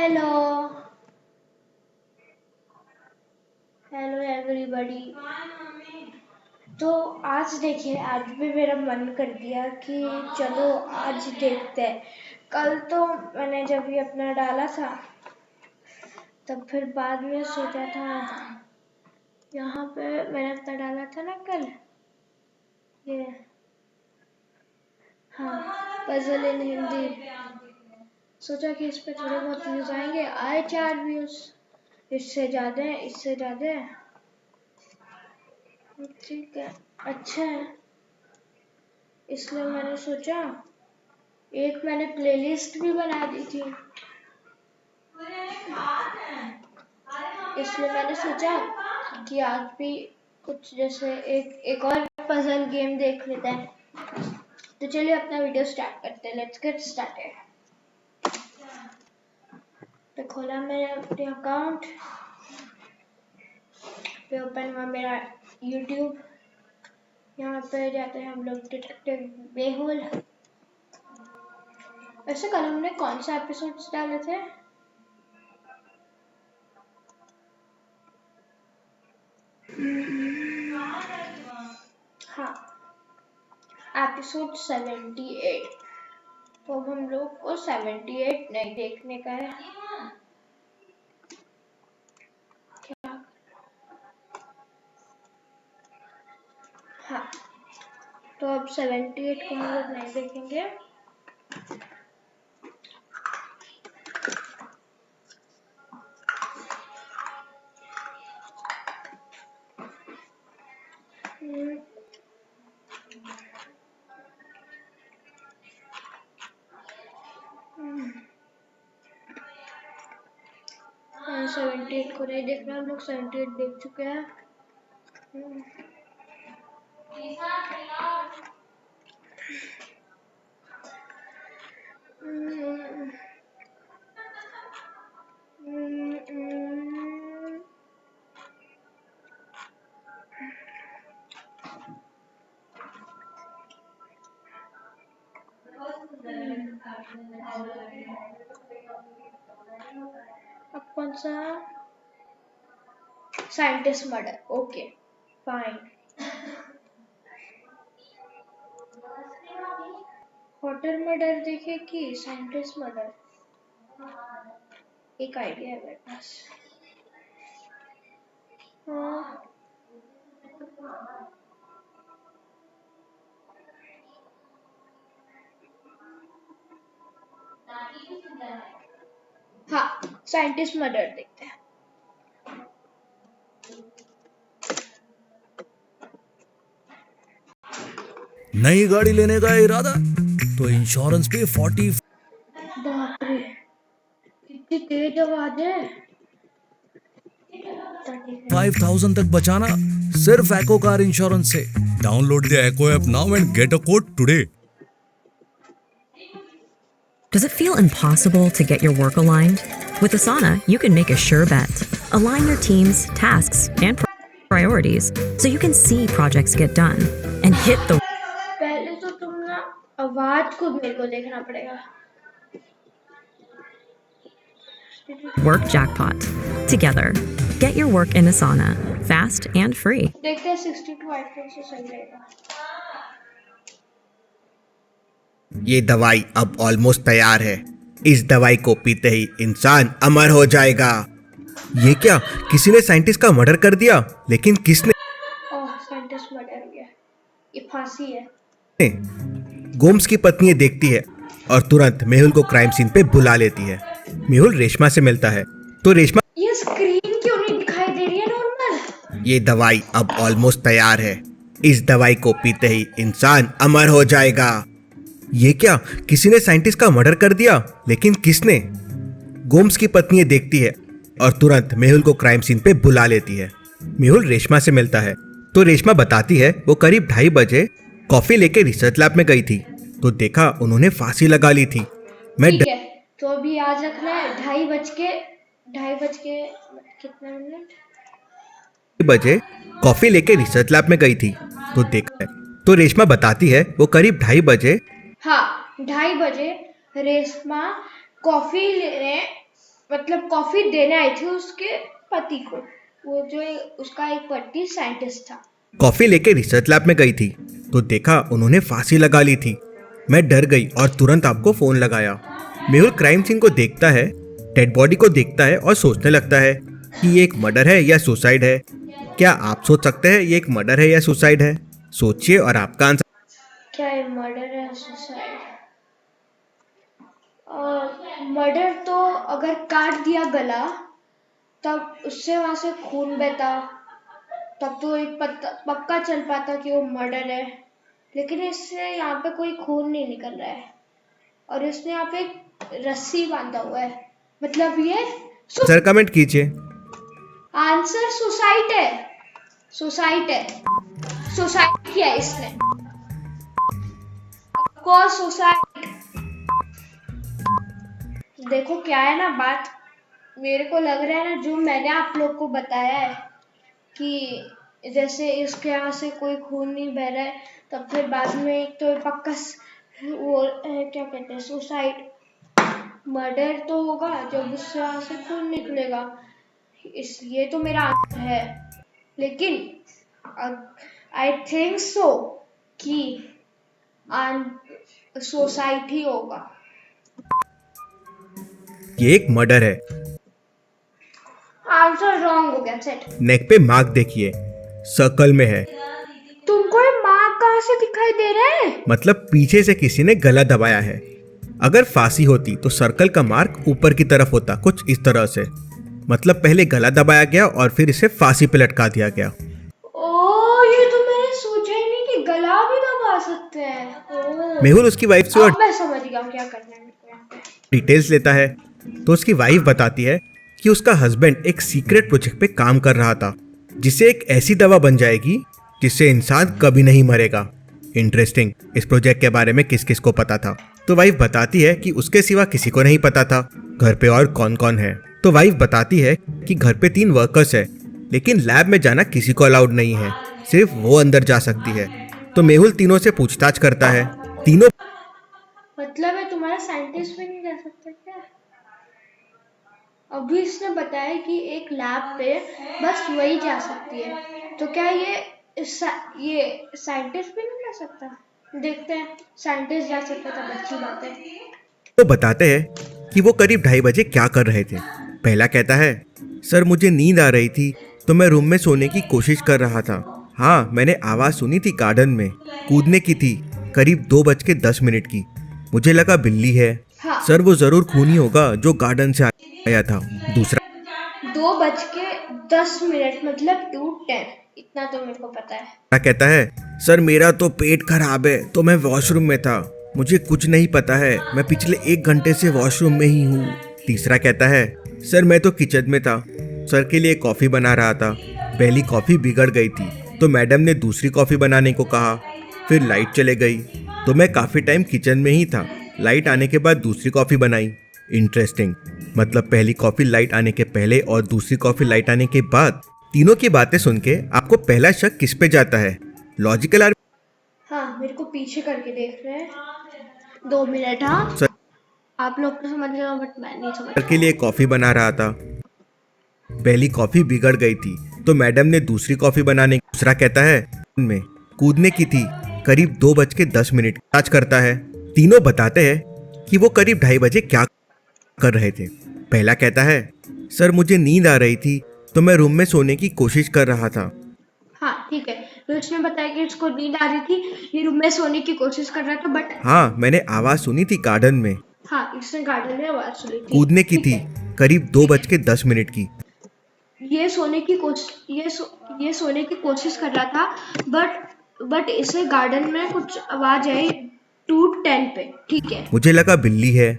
Hello hello everybody. तो आज देखिए, आज भी मेरा मन कर दिया कि चलो आज देखते हैं। कल तो मैंने जब ये अपना डाला था, तब फिर बाद में सोचा था, यहाँ पे मैंने अपना डाला था ना कल, ये हाँ पजल इन हिंदी। सोचा कि इस पे थोड़े बहुत व्यूज आएंगे, आए 4 व्यूज। इससे ज्यादा है, इससे ज्यादा है, ठीक है, अच्छा है। इसलिए मैंने सोचा, एक मैंने प्लेलिस्ट भी बना दी थी, इसलिए मैंने सोचा कि आज भी कुछ जैसे एक और पजल गेम देख लेते हैं। तो चलिए अपना वीडियो स्टार्ट करते हैं। Let's get started. तो खोला मैंने अपने अकाउंट पे, ओपन हुआ मेरा यूट्यूब। यहाँ पे जाते हैं हम लोग डिटेक्टिव बेहोल। वैसे कल हमने कौन सा एपिसोड्स डाले थे? हाँ, एपिसोड 78। तो अब हम लोग को 78 नहीं देखने का है। क्या? हाँ, तो अब 78 को हम लोग नहीं देखेंगे। हाँ, 78 को नहीं देखना, हम लोग 78 देख चुके हैं। अब कौन सा? Scientist murder, okay fine. Hotel murder देखे कि साइंटिस्ट मर्डर? एक आइडिया है मेरे पास। हाँ, साइंटिस्ट मर्डर देखते हैं। नई गाड़ी लेने का इरादा तो इंश्योरेंस पे 40। बाप रे, कितनी तेज आवाज है। 5,000 तक बचाना सिर्फ एको कार इंश्योरेंस से। Download the echo app now and get a code today. Does it feel impossible to get your work aligned? With Asana, you can make a sure bet. Align your teams, tasks, and priorities so you can see projects get done and hit the पहले तो तुम ना आवाज को मेरे को देखना पड़ेगा। work jackpot together. Get your work in Asana, fast and free. देखते हैं 62 आईफोन से सही रहेगा। ये दवाई अब ऑलमोस्ट तैयार है। इस दवाई को पीते ही इंसान अमर हो जाएगा। ये क्या, किसी ने साइंटिस्ट का मर्डर कर दिया, लेकिन किसने? ओह, साइंटिस्ट मर्डर हो गया। ये फांसी है। गोम्स की पत्नी देखती है और तुरंत मेहुल को क्राइम सीन पे बुला लेती है। मेहुल रेशमा से मिलता है तो रेशमा, ये स्क्रीन क्यों नहीं दिखाई दे रही है नॉर्मल? ये दवाई अब ऑलमोस्ट तैयार है। इस दवाई को पीते ही इंसान अमर हो जाएगा। ये क्या, किसी ने साइंटिस्ट का मर्डर कर दिया, लेकिन किसने? गोम्स की पत्नी देखती है और तुरंत मेहुल को क्राइम सीन पे बुला लेती है। मेहुल रेशमा से मिलता है तो रेशमा बताती है वो करीब 2:30 बजे कॉफी लेके रिसर्च लैब में गई थी, तो देखा उन्होंने फांसी लगा ली थी। ठीक है, तो अभी याद रखना है 2:30 कितने मिनट? बजे कॉफी लेके रिसर्च लैब में गई थी, तो देखा है, तो रेशमा बताती है वो करीब 2:30 बजे। हाँ, 2:30 बजे रेशमा कॉफी लेने मतलब कॉफी देने आई थी उसके पति को, वो जो उसका एक पति साइंटिस्ट था। कॉफी लेके रिसर्च लैब में गई थी तो देखा उन्होंने फांसी लगा ली थी। मैं डर गई और तुरंत आपको फोन लगाया। मेहुल क्राइम सीन को देखता है, डेड बॉडी को देखता है और सोचने लगता है कि ये एक मर्डर है या सुसाइड है। क्या आप सोच सकते हैं ये एक मर्डर है या सुसाइड है? सोचिए और आपका आंसर। क्या ये मर्डर है सुसाइड? मर्डर तो अगर काट दिया गला तब उससे वहां से खून बहता, तब तो एक पक्का चल पाता कि वो मर्डर है। लेकिन इससे यहाँ पे कोई खून नहीं निकल रहा है और इसने यहाँ पे एक रस्सी बांधा हुआ है, मतलब ये सर कमेंट कीजिए। आंसर सुसाइड है, सुसाइड है, सुसाइड किया इसने, ऑफकोर्स सुसाइड। देखो क्या है ना बात, मेरे को लग रहा है ना जो मैंने आप लोग को बताया है कि जैसे इसके यहाँ से कोई खून नहीं बह रहा है, तब फिर बाद में एक तो पक्का वो क्या कहते हैं सुसाइड, मर्डर तो होगा जब उससे यहाँ से खून निकलेगा। ये तो मेरा आंसर है, लेकिन आई थिंक सो कि सुसाइड ही होगा। ये एक मर्डर है। आंसर रॉन्ग हो गया। सेट। नेक पे मार्क देखिए, सर्कल में है। तुमको ये मार्क कहाँ से दिखाई दे रहा है? मतलब पीछे से किसी ने गला दबाया है। अगर फांसी होती तो सर्कल का मार्क ऊपर की तरफ होता, कुछ इस तरह से। मतलब पहले गला दबाया गया और फिर इसे फांसी पे लटका दिया गया। ओ, ये तो मैंने सोचा ही नहीं कि गला भी दबा सकते हैं। मेहुल उसकी वाइफ से और अब मैं समझ गया क्या करना है मेरे को यहाँ पे। डिटेल्स लेता है तो उसकी वाइफ बताती है कि उसका हस्बैंड एक सीक्रेट प्रोजेक्ट पे काम कर रहा था जिससे एक ऐसी दवा बन जाएगी जिससे इंसान कभी नहीं मरेगा। इंटरेस्टिंग। इस प्रोजेक्ट के बारे में किस किस को पता था? तो वाइफ बताती है कि उसके सिवा किसी को नहीं पता था। घर पे और कौन कौन है? तो वाइफ बताती है कि घर पे 3 वर्कर्स है, लेकिन लैब में जाना किसी को अलाउड नहीं है, सिर्फ वो अंदर जा सकती है। तो मेहुल तीनों से पूछताछ करता है। तीनों मतलब है तुम्हारा साइंटिस्ट भी नहीं जा सकता क्या? अभी इसने बताया कि एक लैब पे बस वही जा सकती है, तो क्या ये साइंटिस्ट भी नहीं जा सकता? देखते हैं, साइंटिस्ट जा सकता तो अच्छी बात है। तो बताते हैं कि वो करीब 2:30 बजे क्या कर रहे थे। पहला कहता है, सर मुझे नींद आ रही थी तो मैं रूम में सोने की कोशिश कर रहा था। हाँ, मैंने आवाज़ सुनी थी गार्डन में, कूदने की थी, करीब 2:10 की। मुझे लगा बिल्ली है। हाँ। सर वो जरूर खूनी होगा जो गार्डन से आया था। दूसरा 2:10 मतलब 2:10, इतना तो मेरे को पता है। कहता है, सर मेरा तो पेट खराब है तो मैं वॉशरूम में था, मुझे कुछ नहीं पता है, मैं पिछले 1 घंटे से वॉशरूम में ही हूँ। तीसरा कहता है, सर मैं तो किचन में था, सर के लिए कॉफ़ी बना रहा था, पहली कॉफ़ी बिगड़ गई थी तो मैडम ने दूसरी कॉफ़ी बनाने को कहा, फिर लाइट चले गई तो मैं काफ़ी टाइम किचन में ही था, लाइट आने के बाद दूसरी कॉफ़ी बनाई। इंटरेस्टिंग। मतलब पहली कॉफ़ी लाइट आने के पहले और दूसरी कॉफ़ी लाइट आने के बाद। तीनों की बातें सुन के आपको पहला शक किस पे जाता है? Logical R. हाँ, मेरे को पीछे करके देख रहे हैं। 2 मिनट। हाँ, आप लोग तो समझ गए बट मैं नहीं समझ। सर के लिए कॉफ़ी बना रहा था, पहली कॉफ़ी बिगड़ गई थी तो मैडम ने दूसरी कॉफ़ी बनाने। दूसरा कहता है में कूदने की थी, करीब 2:10 आज करता है। तीनों बताते हैं कि वो करीब 2:30 बजे क्या कर रहे थे। पहला कहता है, सर मुझे नींद आ रही थी तो मैं रूम में सोने की कोशिश कर रहा था। हाँ ठीक है, तो उसने बताया कि उसको नींद आ रही थी, ये रूम में सोने की कोशिश कर रहा था बट। हाँ, मैंने आवाज़ सुनी थी गार्डन में। हाँ, इसने गार्डन में आवाज़ सुनी थी। कूदने की थी, करीब 2:10 की। ये सोने की कोशिश कर रहा था बट इसे गार्डन में कुछ आवाज आई 2:10 पे। ठीक है, मुझे लगा बिल्ली है।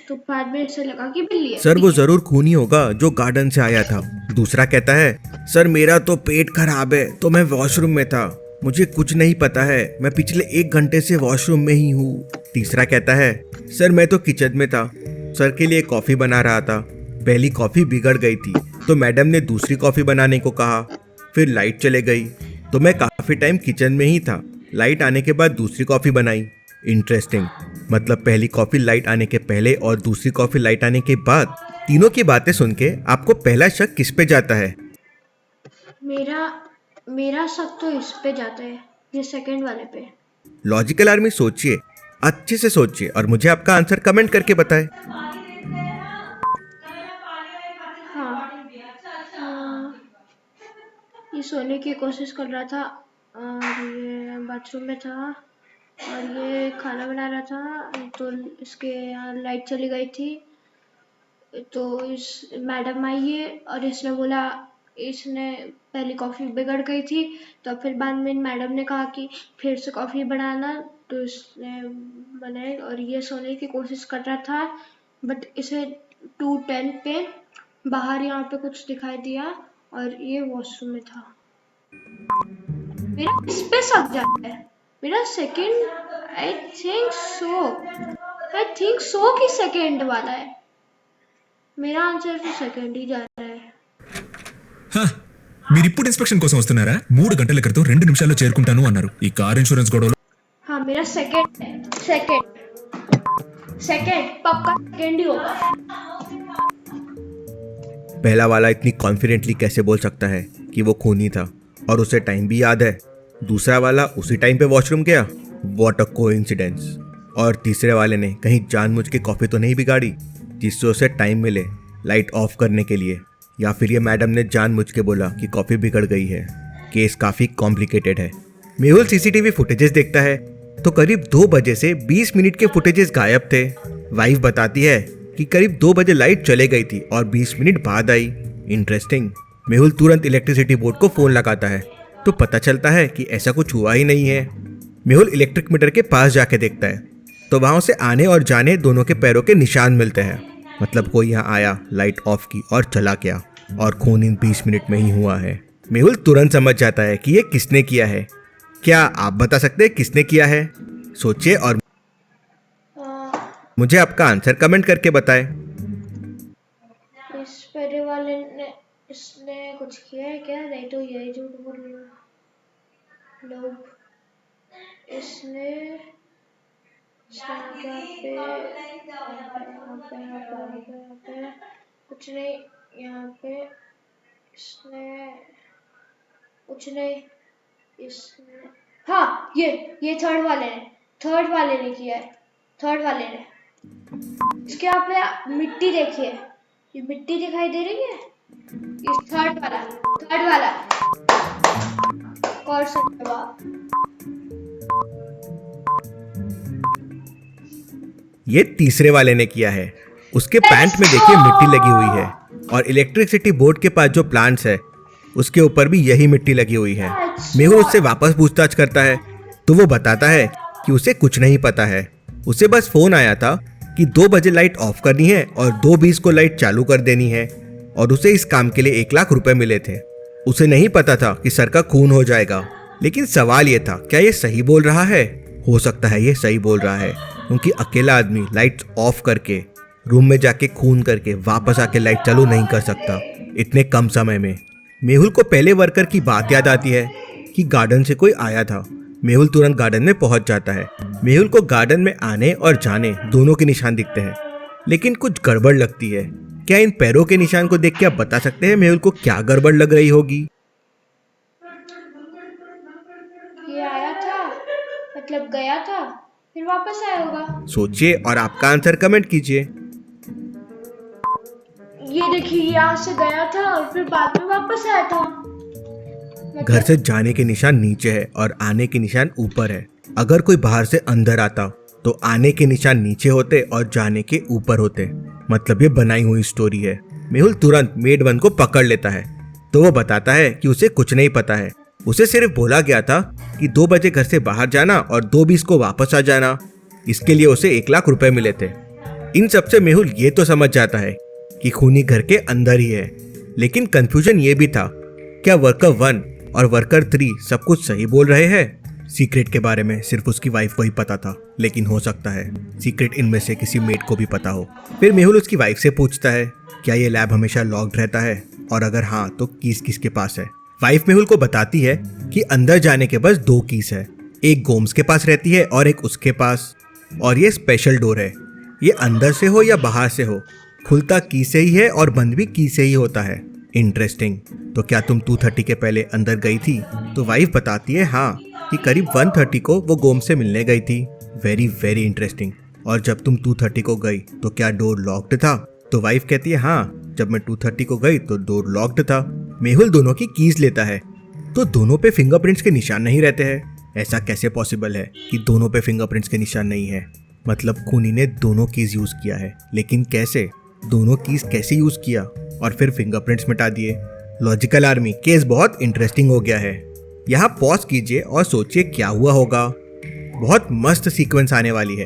तो बाद में इसे लगा कि बिल्ली है। सर वो जरूर खूनी होगा जो गार्डन से आया था। दूसरा कहता है, सर मेरा तो पेट खराब है तो मैं वॉशरूम में था, मुझे कुछ नहीं पता है, मैं पिछले 1 घंटे से वॉशरूम में ही हूँ। तीसरा कहता है, सर मैं तो किचन में था, सर के लिए कॉफ़ी बना रहा था, पहली कॉफ़ी बिगड़ गई थी तो मैडम ने दूसरी कॉफ़ी बनाने को कहा, फिर लाइट चले गई तो मैं काफ़ी टाइम किचन में ही था, लाइट आने के बाद दूसरी कॉफ़ी बनाई। इंटरेस्टिंग। मतलब पहली कॉफ़ी लाइट आने के पहले और दूसरी कॉफ़ी लाइट आने के बाद। तीनों की बातें सुन के आपको पहला शक किस पे जाता है? मेरा मेरा शक तो इस पे जाता है, ये सेकंड वाले पे। लॉजिकल आर्मी सोचिए, अच्छे से सोचिए और मुझे आपका आंसर कमेंट करके बताएं। हाँ, ये सोने की कोशिश कर रहा था और ये बाथरूम में था और ये खाना बना रहा था, तो इसके यहाँ लाइट चली गई थी, तो इस मैडम आई है और इसने बोला, इसने पहली कॉफ़ी बिगड़ गई थी, तो फिर बाद में मैडम ने कहा कि फिर से कॉफ़ी बनाना, तो इसने बनाई और ये सोने की कोशिश कर रहा था, बट इसे 2:10 पे बाहर यहाँ पे कुछ दिखाई दिया और ये वॉशरूम में था। मेरा इस पे शक जाता है, मेरा सेकंड आई थिंक सो कि सेकंड वाला है। मेरा आंसर तो सेकंड ही जा रहा है। మీరు ఇప్పుడు ఇన్స్పెక్షన్ కోసం వస్తున్నారా? 3 గంటల క్రితం 2 నిమిషాల్లో చేరుకుంటాను అన్నారు. ఈ కార్ ఇన్సూరెన్స్ గొడవలో हाँ, मेरा सेकंड है, सेकंड पक्का सेकंड ही होगा। पहला वाला इतनी कॉन्फिडेंटली कैसे बोल सकता है कि वो खूनी था और उसे टाइम भी याद है? दूसरा वाला उसी टाइम पे वॉशरूम गया, व्हाट अ कोइंसिडेंस। और तीसरे वाले ने कहीं जानबूझ के कॉफी तो नहीं बिगाड़ी जिससे उसे टाइम मिले लाइट ऑफ करने के लिए, या फिर ये मैडम ने जानबूझ के बोला कि कॉफी बिगड़ गई है। केस काफी कॉम्प्लिकेटेड है। मेहुल सीसीटीवी फुटेजेस देखता है तो करीब 2 बजे से 20 मिनट के फुटेजेस गायब थे। वाइफ बताती है कि करीब 2 बजे लाइट चले गई थी और 20 मिनट बाद आई। इंटरेस्टिंग। मेहुल तुरंत इलेक्ट्रिसिटी बोर्ड को फोन लगाता है तो पता चलता है कि ऐसा कुछ हुआ ही नहीं है। मेहुल इलेक्ट्रिक मीटर के पास जाके देखता है तो वहां से आने और जाने दोनों के पैरों के निशान मिलते हैं। मतलब कोई यहाँ आया, लाइट ऑफ की और चला गया, और खून इन 20 मिनट में ही हुआ है। मेहुल तुरंत समझ जाता है कि ये किसने किया है। क्या आप बता सकते हैं किसने किया है? सोचिए और मुझे आपका आंसर कमेंट करके बताएं। इस पहले वाले ने इसने कुछ किया है क्या? नहीं तो यही झूठ बोल रहा। लोग इसने कुछ नहीं, यहाँ पे इसने कुछ नहीं, इसने हाँ, ये थर्ड वाले ने किया है। थर्ड वाले ने, इसके यहाँ पे मिट्टी देखिए, ये मिट्टी दिखाई दे रही है, ये थर्ड वाला कौन सा जवाब? ये तीसरे वाले ने किया है। उसके पैंट में देखिए मिट्टी लगी हुई है, और इलेक्ट्रिसिटी बोर्ड के पास जो प्लांट्स है उसके ऊपर भी यही मिट्टी लगी हुई है। मेहुल उससे वापस पूछताछ करता है तो वो बताता है कि उसे कुछ नहीं पता है। उसे बस फोन आया था कि 2 बजे लाइट ऑफ करनी है और 2:20 को लाइट चालू कर देनी है, और उसे इस काम के लिए 1 लाख रुपए मिले थे। उसे नहीं पता था कि सर का खून हो जाएगा। लेकिन सवाल ये था, क्या ये सही बोल रहा है? हो सकता है ये सही बोल रहा है, क्योंकि अकेला आदमी लाइट ऑफ करके रूम में जाके खून करके वापस आके लाइट चालू नहीं कर सकता इतने कम समय में। मेहुल को पहले वर्कर की बात याद आती है कि गार्डन से कोई आया था। मेहुल तुरंत गार्डन में पहुंच जाता है। मेहुल को गार्डन में आने और जाने दोनों के निशान दिखते हैं, लेकिन कुछ गड़बड़ लगती है। क्या इन पैरों के निशान को देख के आप बता सकते हैं मेहुल को क्या गड़बड़ लग रही होगी? ये आया था, मतलब गया था, फिर वापस आया होगा। सोचिए और आपका आंसर कमेंट कीजिए। ये देखिए, यहाँ से गया था और फिर बाद में वापस आया था। घर से जाने के निशान नीचे है और आने के निशान ऊपर है। अगर कोई बाहर से अंदर आता तो आने के निशान नीचे होते और जाने के ऊपर होते। मतलब ये बनाई हुई स्टोरी है। मेहुल तुरंत मेड 1 को पकड़ लेता है तो वो बताता है कि उसे कुछ नहीं पता है। उसे सिर्फ बोला गया था कि 2 बजे घर से बाहर जाना और 2:20 को वापस आ जाना। इसके लिए उसे 1 लाख रुपए मिले थे। इन सब से मेहुल ये तो समझ जाता है कि खूनी घर के अंदर ही है, लेकिन कंफ्यूजन ये भी था, क्या वर्कर 1 और वर्कर 3 सब कुछ सही बोल रहे हैं? सीक्रेट के बारे में सिर्फ उसकी वाइफ को ही पता था, लेकिन हो सकता है सीक्रेट इनमें से किसी मेट को भी पता हो। फिर मेहुल उसकी वाइफ से पूछता है, क्या ये लैब हमेशा लॉक्ड रहता है, और अगर हाँ तो कीज किसके पास है? वाइफ मेहुल को बताती है कि अंदर जाने के बस 2 कीज है, एक गोम्स के पास रहती है और एक उसके पास, और ये स्पेशल डोर है। ये अंदर से हो या बाहर से हो, खुलता की से ही है और बंद भी की से ही होता है। इंटरेस्टिंग। तो क्या तुम 2:30 के पहले अंदर गई थी? तो वाइफ बताती है हाँ, कि करीब 1:30 को वो गोम से मिलने गई थी। Very very interesting. और जब तुम 2:30 को गई तो क्या डोर लॉक्ड था? तो वाइफ कहती है हाँ, जब मैं 2:30 को गई तो डोर लॉक्ड था। मेहुल दोनों की कीज लेता है, तो दोनों पे फिंगरप्रिंट्स के निशान नहीं रहते हैं। ऐसा कैसे पॉसिबल है कि दोनों पे फिंगरप्रिंट्स के निशान नहीं है? मतलब खूनी ने दोनों कीज यूज किया है, लेकिन कैसे? दोनों कीज कैसे यूज किया और फिर फिंगरप्रिंट्स मिटा दिए? लॉजिकल आर्मी, केस बहुत इंटरेस्टिंग हो गया है। यहाँ पॉज कीजिए और सोचिए क्या हुआ होगा। बहुत मस्त सीक्वेंस आने वाली है,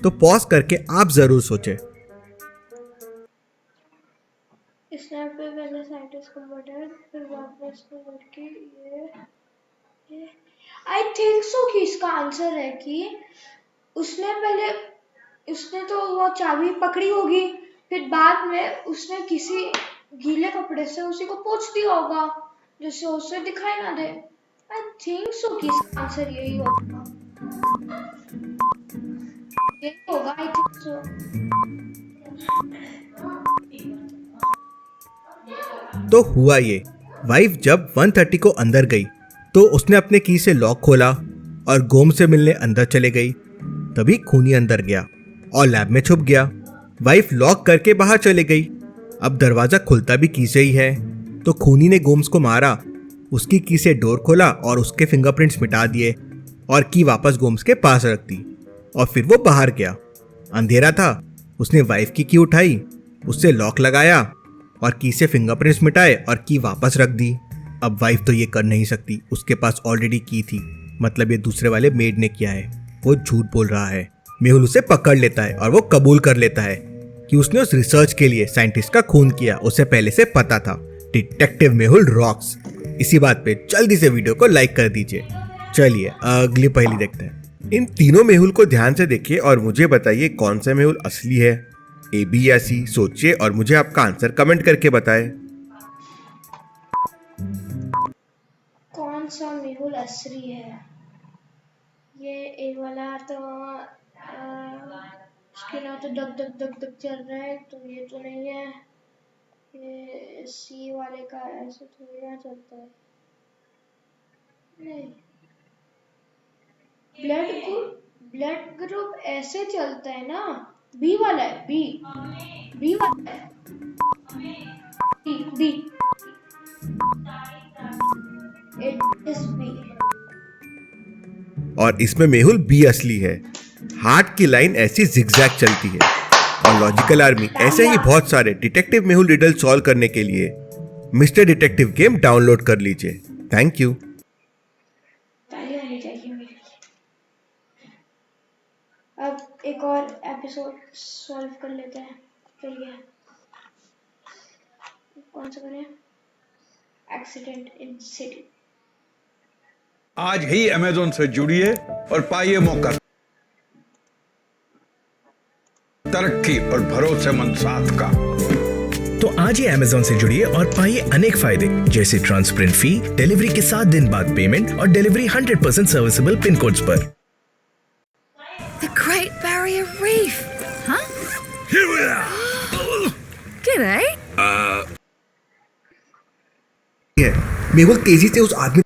तो पॉज करके आप जरूर सोचें। स्नैप पे पहले साइंटिस्ट को मर्डर, फिर वापस को करके ये आई थिंक सो कि इसका आंसर है कि उसने तो वो चाबी पकड़ी होगी, फिर बाद में उसने किसी गीले कपड़े से उसी को पोंछ दिया होगा जिससे उसे दिखाई ना दे। आई थिंक सो कि इसका आंसर यही होगा, यही होगा आई थिंक सो। तो हुआ ये, वाइफ जब 1:30 को अंदर गई तो उसने अपने की से लॉक खोला और गोम से मिलने अंदर चले गई। तभी खूनी अंदर गया और लैब में छुप गया। वाइफ लॉक करके बाहर चले गई। अब दरवाजा खुलता भी की से ही है, तो खूनी ने गोम्स को मारा, उसकी की से डोर खोला और उसके फिंगरप्रिंट्स मिटा दिए और की वापस गोम्स के पास रख दी और फिर वो बाहर गया। अंधेरा था, उसने वाइफ की की उठाई, उससे लॉक लगाया और की से फिंगरप्रिंट्स मिटाए और की वापस रख दी। अब वाइफ तो ये कर नहीं सकती, उसके पास ऑलरेडी की थी, मतलब ये दूसरे वाले मेड ने किया है। वो झूठ बोल रहा है। मेहुल उसे पकड़ लेता है और वो कबूल कर लेता है कि उसने उस रिसर्च के लिए साइंटिस्ट का खून किया, उसे पहले से पता था। Detective Mehul rocks. इसी बात पे जल्दी से वीडियो को लाइक कर दीजिए। चलिए अगली पहेली देखते हैं। इन तीनों मेहुल को ध्यान से देखिए और मुझे बताइए कौन सा मेहुल असली है। ए, बी या सी सोचिए और मुझे आपका आंसर कमेंट करके बताएं। कौन सा मेहुल असली है? ये ए वाला तो उसके ना तो दब दब दब दब चल रहा है, तो ये तो नहीं है। ये सी वाले का ऐसे थोड़ी ना चलता है। नहीं, ब्लड ग्रुप ऐसे चलता है ना। बी वाला है, बी वाला है, बी इट इज बी। और इसमें मेहुल बी असली है। हार्ट की लाइन ऐसी जिगजैग चलती है। और लॉजिकल आर्मी, ऐसे ही बहुत सारे डिटेक्टिव मेहुल रिडल सॉल्व करने के लिए मिस्टर डिटेक्टिव गेम डाउनलोड कर लीजिए। Thank you. ताली होनी चाहिए मेरे लिए। अब एक और एपिसोड सॉल्व कर लेते हैं। चलिए, कौन सा करें? Accident in city. आज ही अमेज़न से जुड़िए और पाइए मौका, तरक्की और भरोसेमंद साथ का। तो आज ही अमेज़न से जुड़िए और पाइए अनेक फायदे, जैसे ट्रांसपेरेंट फी, डिलीवरी के 7 दिन बाद पेमेंट और डिलीवरी 100% सर्विसेबल पिन कोड्स पर। The Great Barrier Reef. Huh? G'day. Mehul तेजी से उस आदमी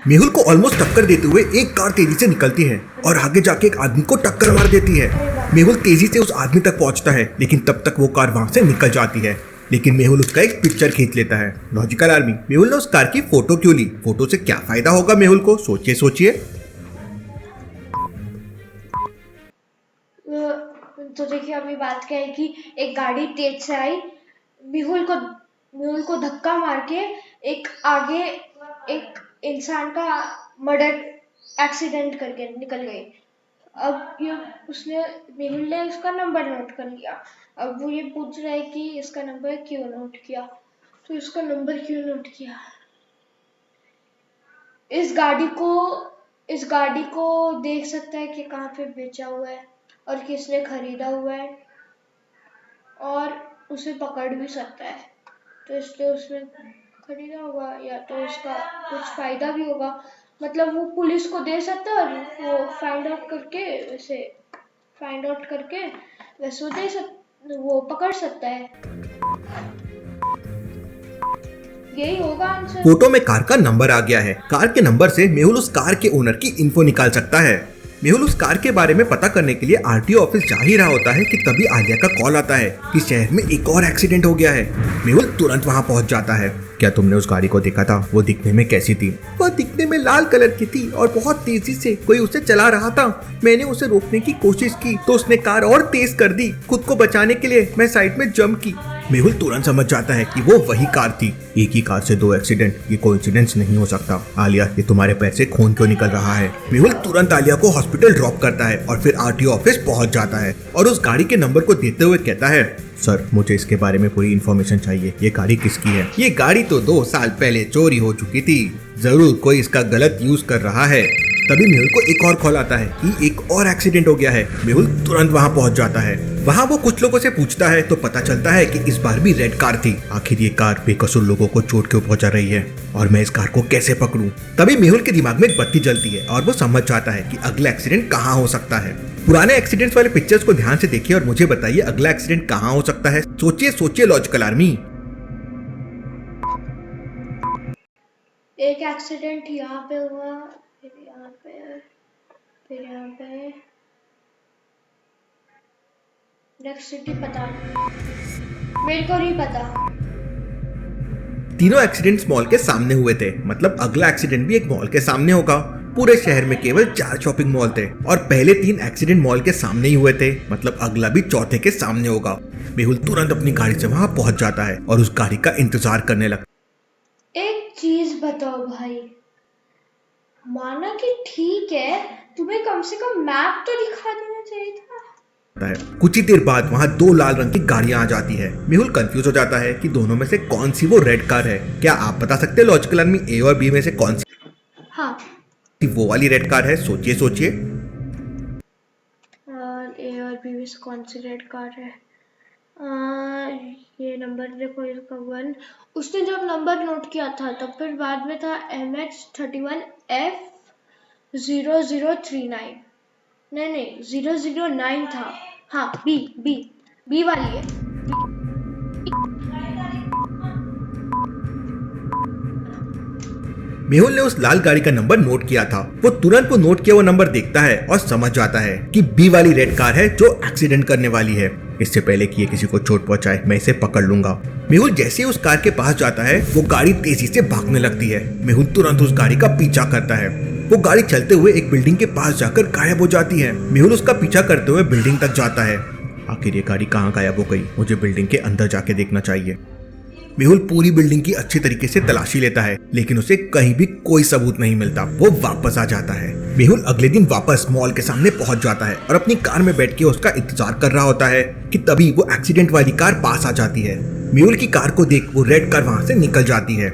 मेहुल को ऑलमोस्ट टक्कर देते हुए एक कार तेजी से निकलती है और आगे जाके एक आदमी को टक्कर मार देती है। मेहुल तेजी से उस आदमी तक पहुंचता है, लेकिन तब तक वो कार वहां से निकल जाती है। लेकिन मेहुल उसका एक पिक्चर खींच लेता है। लॉजिकल आर्मी, मेहुल ने उस कार की फोटो क्यों ली? फोटो से क्या फायदा होगा मेहुल को? सोचिए सोचिए। तो देखिए, अभी बात क्या है कि एक गाड़ी तेज से आई, मेहुल को धक्का मार के एक इंसान का मर्डर एक्सीडेंट करके निकल गई। अब ये मेहुल ने उसका नंबर नोट कर लिया। अब वो ये पूछ रहा है कि इसका नंबर क्यों नोट किया। तो इसका नंबर क्यों नोट किया? इस गाड़ी को देख सकता है कि कहाँ पे बेचा हुआ है और किसने खरीदा हुआ है, और उसे पकड़ भी सकता है। तो इसलिए उसने खरीदा होगा, या तो उसका कुछ फायदा भी होगा। मतलब वो पुलिस को दे सकता है और वो फाइंड आउट करके वैसे वो वो पकड़ सकता है। यही होगा आंसर। फोटो में कार का नंबर आ गया है। कार के नंबर से मेहुल उस कार के ओनर की इन्फो निकाल सकता है। मेहुल उस कार के बारे में पता करने के लिए आरटीओ ऑफिस जा ही रहा होता है कि तभी आलिया का कॉल आता है कि शहर में एक और एक्सीडेंट हो गया है। मेहुल तुरंत वहां पहुंच जाता है। क्या तुमने उस गाड़ी को देखा था? वो दिखने में कैसी थी? वो दिखने में लाल कलर की थी और बहुत तेजी से कोई उसे चला रहा था। मैंने उसे रोकने की कोशिश की तो उसने कार और तेज कर दी। खुद को बचाने के लिए मैं साइड में जंप की। मेहुल तुरंत समझ जाता है कि वो वही कार थी। एक ही कार से दो एक्सीडेंट, ये कोइंसिडेंस नहीं हो सकता। आलिया, ये तुम्हारे पैर से खून क्यों निकल रहा है? मेहुल तुरंत आलिया को हॉस्पिटल ड्रॉप करता है और फिर आरटीओ ऑफिस पहुंच जाता है और उस गाड़ी के नंबर को देते हुए कहता है, सर मुझे इसके बारे में पूरी इन्फॉर्मेशन चाहिए। ये गाड़ी किसकी है? ये गाड़ी तो 2 साल पहले चोरी हो चुकी थी। जरूर कोई इसका गलत यूज कर रहा है। तभी मेहुल को एक और कॉल आता है कि एक और एक्सीडेंट हो गया है। मेहुल तुरंत वहां पहुंच जाता है। वहां वो कुछ लोगों से पूछता है तो पता चलता है कि इस बार भी रेड कार थी। आखिर ये कार बेकसूर लोगों को चोट क्यों पहुंचा रही है और मैं इस कार को कैसे पकड़ूं? तभी मेहुल के दिमाग में एक बत्ती जलती है और वो समझ जाता है कि अगला एक्सीडेंट कहाँ हो सकता है। पुराने एक्सीडेंट्स वाले पिक्चर्स को ध्यान से देखिए और मुझे बताइए अगला एक्सीडेंट कहाँ हो सकता है। सोचिए सोचिए लॉजिकल आर्मी। एक एक्सीडेंट यहाँ पे हुआ, फिर यहाँ पे, फिर यहाँ पे। नेक्स्ट सिटी पता नहीं, मेरे को नहीं पता। तीनों एक्सीडेंट्स मॉल के सामने हुए थे। मतलब अगला एक्सीडेंट भी एक मॉल के सामने होगा। पूरे शहर में केवल 4 शॉपिंग मॉल थे और पहले 3 एक्सीडेंट मॉल के सामने ही हुए थे। मतलब अगला भी चौथे के सामने होगा। मेहुल तुरंत अपनी गाड़ी से वहां पहुंच जाता है और उस गाड़ी का इंतजार करने लगता है। एक चीज बताओ भाई, माना कि ठीक है, तुम्हें कम से कम मैप तो दिखा देना चाहिए था। कुछ ही देर बाद वहाँ 2 लाल रंग की गाड़ियां आ जाती है। मेहुल कंफ्यूज हो जाता है कि दोनों में से कौन सी वो रेड कार है। क्या आप बता सकते हैं लॉजिकल आर्मी, ए और बी में से कौन सी हाँ, वो वाली रेड कार है? सोचिए सोचिए। ए और बी में से कौन सी रेड कार है? ये नंबर देखो, इसका 1। उसने जब नंबर नोट किया था तब फिर बाद में था MH31F0039। नहीं 009 था। हाँ, बी वाली है। मेहुल ने उस लाल गाड़ी का नंबर नोट किया था। वो तुरंत वो नोट किया वो नंबर देखता है और समझ जाता है कि बी वाली रेड कार है जो एक्सीडेंट करने वाली है। इससे पहले कि ये किसी को चोट पहुंचाए मैं इसे पकड़ लूंगा। मेहुल जैसे ही उस कार के पास जाता है वो गाड़ी तेजी से भागने लगती है। मेहुल तुरंत उस गाड़ी का पीछा करता है। वो गाड़ी चलते हुए एक बिल्डिंग के पास जाकर गायब हो जाती है। मेहुल उसका पीछा करते हुए बिल्डिंग तक जाता है। आखिर ये गाड़ी कहाँ गायब हो गई? मुझे बिल्डिंग के अंदर जाके देखना चाहिए। मेहुल पूरी बिल्डिंग की अच्छी तरीके से तलाशी लेता है लेकिन उसे कहीं भी कोई सबूत नहीं मिलता। वो वापस आ जाता है। मेहुल अगले दिन वापस मॉल के सामने पहुंच जाता है और अपनी कार में बैठ के उसका इंतजार कर रहा होता है कि तभी वो एक्सीडेंट वाली कार पास आ जाती है। मेहुल की कार को देख वो रेड कार वहां से निकल जाती है।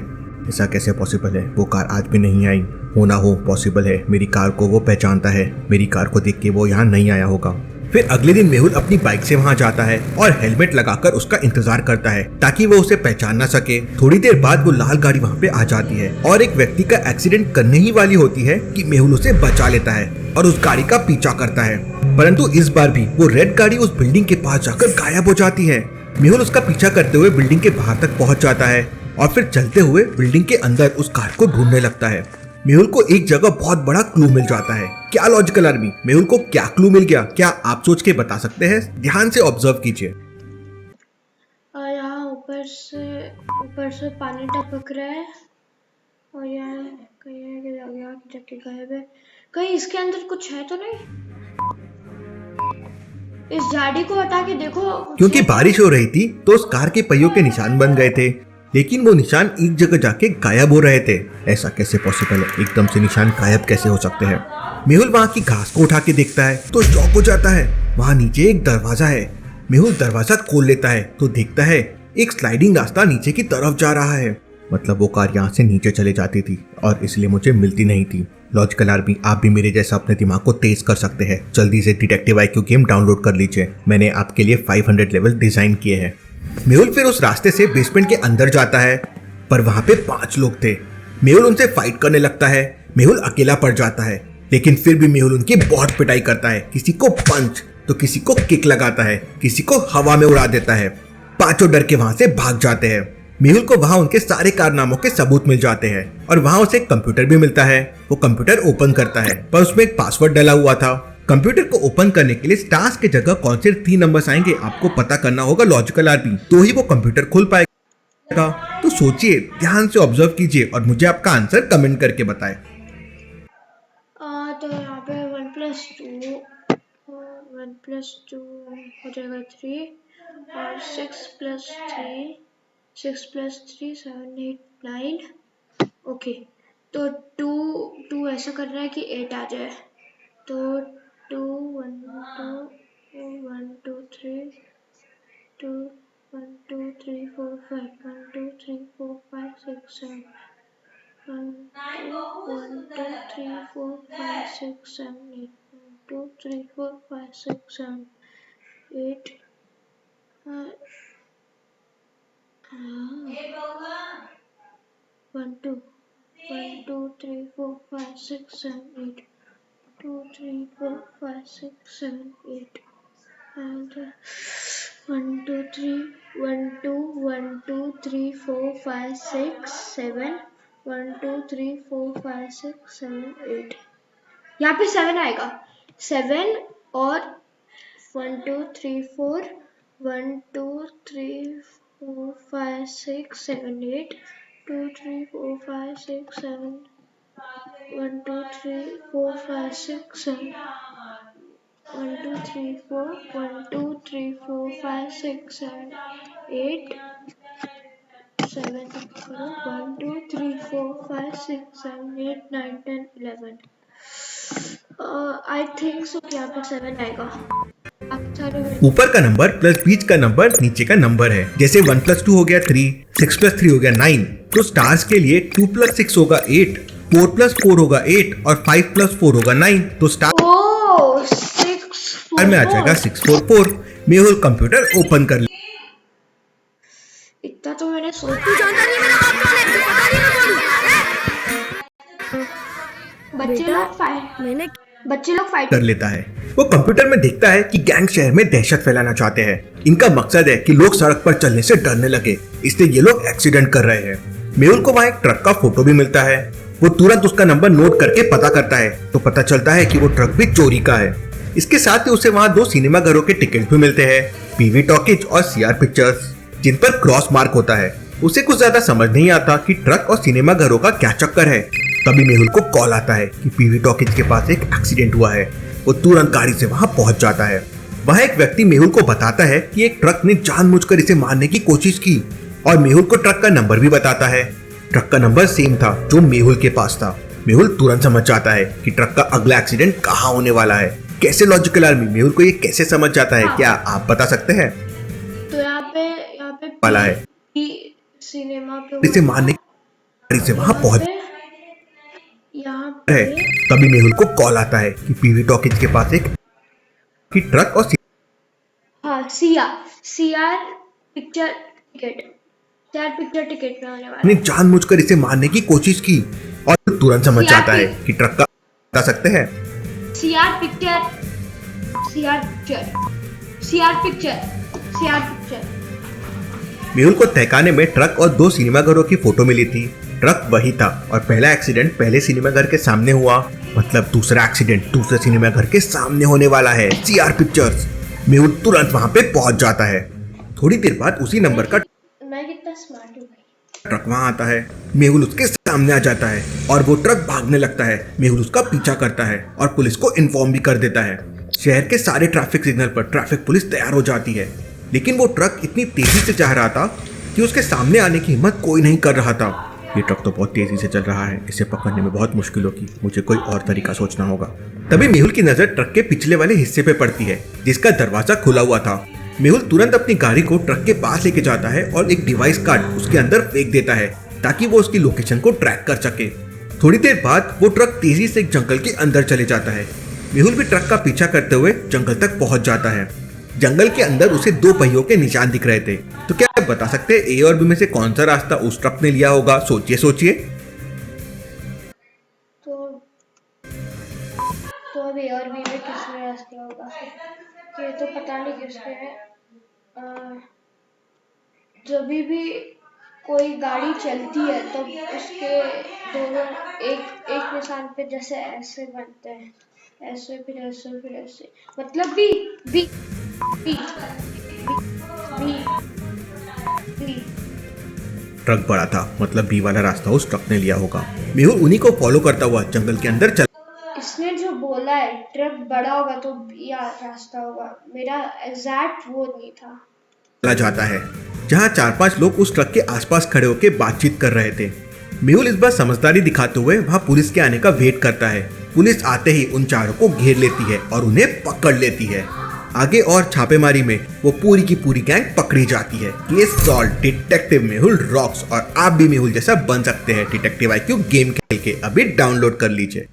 ऐसा कैसे पॉसिबल है? वो कार आज भी नहीं आई। हो ना हो पॉसिबल है, मेरी कार को वो पहचानता है। मेरी कार को देख के वो यहाँ नहीं आया होगा। फिर अगले दिन मेहुल अपनी बाइक से वहां जाता है और हेलमेट लगाकर उसका इंतजार करता है ताकि वो उसे पहचान ना सके। थोड़ी देर बाद वो लाल गाड़ी वहां पे आ जाती है और एक व्यक्ति का एक्सीडेंट करने ही वाली होती है कि मेहुल उसे बचा लेता है और उस गाड़ी का पीछा करता है। परंतु इस बार भी वो रेड गाड़ी उस बिल्डिंग के पास जाकर गायब हो जाती है। मेहुल उसका पीछा करते हुए बिल्डिंग के बाहर तक पहुंच जाता है और फिर चलते हुए बिल्डिंग के अंदर उस कार को ढूंढने लगता है। मेहुल को एक जगह बहुत बड़ा क्लू मिल जाता है। क्या लॉजिकल आर्मी, मेहुल को क्या क्लू मिल गया? क्या आप सोच के बता सकते हैं? ध्यान से ऑब्जर्व कीजिए। यहाँ ऊपर से पानी टपक रहा है और यहाँ कहीं जाके गायब है। कहीं इसके अंदर कुछ है तो नहीं? इस झाड़ी को हटा के देखो। क्योंकि बारिश हो रही थी तो उस कार के पहियों के निशान बन गए थे लेकिन वो निशान एक जगह जाके गायब हो रहे थे। ऐसा कैसे पॉसिबल है? एकदम से निशान गायब कैसे हो सकते हैं? मेहुल वहाँ की घास को उठा के देखता है तो शॉक हो जाता है। वहाँ नीचे एक दरवाजा है। मेहुल दरवाजा खोल लेता है तो देखता है एक स्लाइडिंग रास्ता नीचे की तरफ जा रहा है। मतलब वो कार यहाँ से नीचे चले जाती थी और इसलिए मुझे मिलती नहीं थी। लॉजिकल आर्मी, आप भी मेरे जैसा अपने दिमाग को तेज कर सकते हैं। जल्दी से डिटेक्टिव IQ गेम डाउनलोड कर लीजिए। मैंने आपके लिए 500 लेवल डिजाइन किए हैं। मेहुल फिर उस रास्ते से बेसमेंट के अंदर जाता है पर वहां पे 5 लोग थे। मेहुल उनसे फाइट करने लगता है। मेहुल अकेला पड़ जाता है लेकिन फिर भी मेहुल उनकी बहुत पिटाई करता है। किसी को पंच, तो किसी को किक लगाता है, किसी को हवा में उड़ा देता है। पांचों डर के वहां से भाग जाते हैं। मेहुल को वहां उनके सारे कारनामों के सबूत मिल जाते हैं और वहां उसे एक कंप्यूटर भी मिलता है। वो कंप्यूटर ओपन करता है पर उसमें एक पासवर्ड डला हुआ था। कंप्यूटर को ओपन करने के लिए स्टार्स की जगह कौन से 3 नंबर्स आएंगे आपको पता करना होगा लॉजिकल आरपी, तो ही वो कंप्यूटर खुल पाएगा। तो सोचिए, ध्यान से ऑब्जर्व कीजिए और मुझे आपका आंसर कमेंट करके बताएं। तो यहाँ पे 1+2 हो जाएगा 3 और 6+3 7 8 9। ओके, तो 2 ऐसा कर रहा है कि 8 आ जाए। तो 2 1 2 3 2 1 2 3 4 5 1 2 3 4 5 6 7 1 2 3 4 5 6 7 8 1 2 3 4 5 6 7 8 1 2 3 4 5 6 7 8 2 3 4 5 6 7 8 and 1 2 3 1 2 1 2 3 4 5 6 7 1 2 3 4 5 6 7 8। यहाँ पे 7 आएगा, 7 और 1 2 3 4 1 2 3 4 5 6 7 8 2 3 4 5 6 7 1 2 3 4 5 6 7 1 2 3 4 1 2 3 4 5 6 7 8 7 1 2 3 4 5 6 7 8 9 10 11। आई थिंक सो कि यहाँ पे 7 आएगा। ऊपर का नंबर प्लस बीच का नंबर नीचे का नंबर है। जैसे 1 + 2 हो गया 3, 6 + 3 हो गया 9, तो स्टार्स के लिए 2 + 6 होगा 8, 4 + 4 होगा 8 और 5 + 4 होगा 9, तो स्टार में आ जाएगा 644। मेहुल कंप्यूटर ओपन कर ले। इतना तो मैंने बच्चे लोग फाइट कर लेता है। वो कंप्यूटर में देखता है कि गैंग शहर में दहशत फैलाना चाहते हैं। इनका मकसद है कि लोग सड़क पर चलने से डरने लगे, इसलिए ये लोग एक्सीडेंट कर रहे हैं। मेहुल को वहाँ एक ट्रक का फोटो भी मिलता है। वो तुरंत उसका नंबर नोट करके पता करता है, तो पता चलता है कि वो ट्रक भी चोरी का है। इसके साथ ही उसे वहाँ 2 सिनेमा घरों के टिकट भी मिलते हैं, पीवी टॉकीज और सीआर पिक्चर्स, जिन पर क्रॉस मार्क होता है। उसे कुछ ज्यादा समझ नहीं आता कि ट्रक और सिनेमा घरों का क्या चक्कर है। तभी मेहुल को कॉल आता है कि पीवी टॉकीज के पास एक एक्सीडेंट हुआ है। वो तुरंत गाड़ी से वहाँ पहुँच जाता है। वहाँ एक व्यक्ति मेहुल को बताता है कि एक ट्रक ने जानबूझकर इसे मारने की कोशिश की, और मेहुल को ट्रक का नंबर भी बताता है। ट्रक का नंबर सेम था जो मेहुल के पास था। मेहुल तुरंत समझ जाता है कि ट्रक का अगला एक्सीडेंट कहाँ होने वाला है। कैसे लॉजिकल आर्मी मेहुल को ये कैसे समझ जाता है, क्या आप बता सकते हैं? तो यहाँ पे वाला है सिनेमा पे इसे मारने गाड़ी से वहाँ पहुँच यहाँ है। तभी मेहुल को कॉल आता है कि पीवी टॉकीज के पास एक ट्रक और सीआर पिक्चर टिकट में होने वाला ने जानबूझकर इसे मारने की कोशिश की, और तुरंत समझ जाता है कि ट्रक का बता सकते हैं। CR picture. मेहुल को तहखाने में ट्रक और 2 सिनेमा घरों की फोटो मिली थी। ट्रक वही था और पहला एक्सीडेंट पहले सिनेमा घर के सामने हुआ, मतलब दूसरा एक्सीडेंट दूसरे सिनेमा घर के सामने होने वाला है, सीआर पिक्चर्स। मेहुल तुरंत वहां पे पहुंच जाता है। थोड़ी देर बाद उसी नंबर का मैं कितना स्मार्ट हूँ भाई। ट्रक वहां आता है। मेहुल उसके सामने आ जाता है और वो ट्रक भागने लगता है। मेहुल उसका पीछा करता है और पुलिस को इन्फॉर्म भी कर देता है। शहर के सारे ट्रैफिक सिग्नल पर ट्रैफिक पुलिस तैयार हो जाती है, लेकिन वो ट्रक इतनी तेजी से जा रहा था कि उसके सामने आने की हिम्मत कोई नहीं कर रहा था। ये ट्रक तो बहुत तेजी से चल रहा है, इसे पकड़ने में बहुत मुश्किल होगी, मुझे कोई और तरीका सोचना होगा। तभी मेहुल की नजर ट्रक के पिछले वाले हिस्से पे पड़ती है, जिसका दरवाजा खुला हुआ था। मेहुल तुरंत अपनी गाड़ी को ट्रक के पास लेके जाता है और एक डिवाइस काट उसके अंदर फेंक देता है, ताकि वो उसकी लोकेशन को ट्रैक कर सके। थोड़ी देर बाद वो ट्रक तेजी से एक जंगल के अंदर चले जाता है। मेहुल भी ट्रक का पीछा करते हुए जंगल तक पहुंच जाता है। जंगल के अंदर उसे 2 पहियों के निशान दिख रहे थे। तो क्या आप बता सकते हैं ए और बी में से कौन सा रास्ता उस ट्रक ने लिया होगा? सोचिए। तो अब ए और बी में किसने रास्ता होगा? ये तो पता नहीं किसके है। जब भी कोई गाड़ी चलती है तो उसके दोनों एक एक निशान पे जैसे ऐसे बनते हैं, ऐसे फिर ऐसे फिर ऐसे, मतलब बी बी बी बी बी। ट्रक बड़ा था, मतलब बी वाला रास्ता उस ट्रक ने लिया होगा। मेहुल उन्हीं को फॉलो करता हुआ जंगल के अंदर इसने जो बोला है ट्रक बड़ा होगा तो बी रास्ता होगा, मेरा एग्जैक्ट वो नहीं था। चला जाता है जहां 4-5 लोग उस ट्रक के आसपास खड़े होकर बातचीत कर रहे थे। मेहुल इस बार समझदारी दिखाते हुए वहां पुलिस के आने का वेट करता है। पुलिस आते ही उन चारों को घेर लेती है और उन्हें पकड़ लेती है। आगे और छापेमारी में वो पूरी की पूरी गैंग पकड़ी जाती है। Case solve, detective Mehul rocks और आप भी मेहुल जैसा बन सकते हैं। डिटेक्टिव IQ गेम खेल के अभी डाउनलोड कर लीजिए।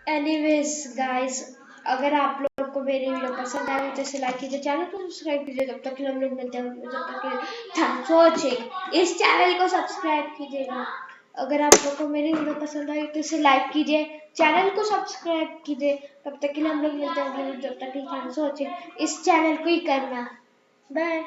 एनीवेज गाइस, अगर आप लोगों को मेरी वीडियो पसंद आई तो इसे लाइक कीजिए, चैनल को सब्सक्राइब कीजिए। जब तक हम लोग मिलते हैं, जब तक के लिए थैंक्स फॉर वॉचिंग। इस चैनल को सब्सक्राइब कीजिएगा। अगर आप लोगों को मेरी वीडियो पसंद आई तो इसे लाइक कीजिए, चैनल को सब्सक्राइब कीजिए। तब तक के लिए हम लोग मिलते हैं, जब तक के लिए थैंक्स फॉर वॉचिंग। इस चैनल को ही करना। बाय।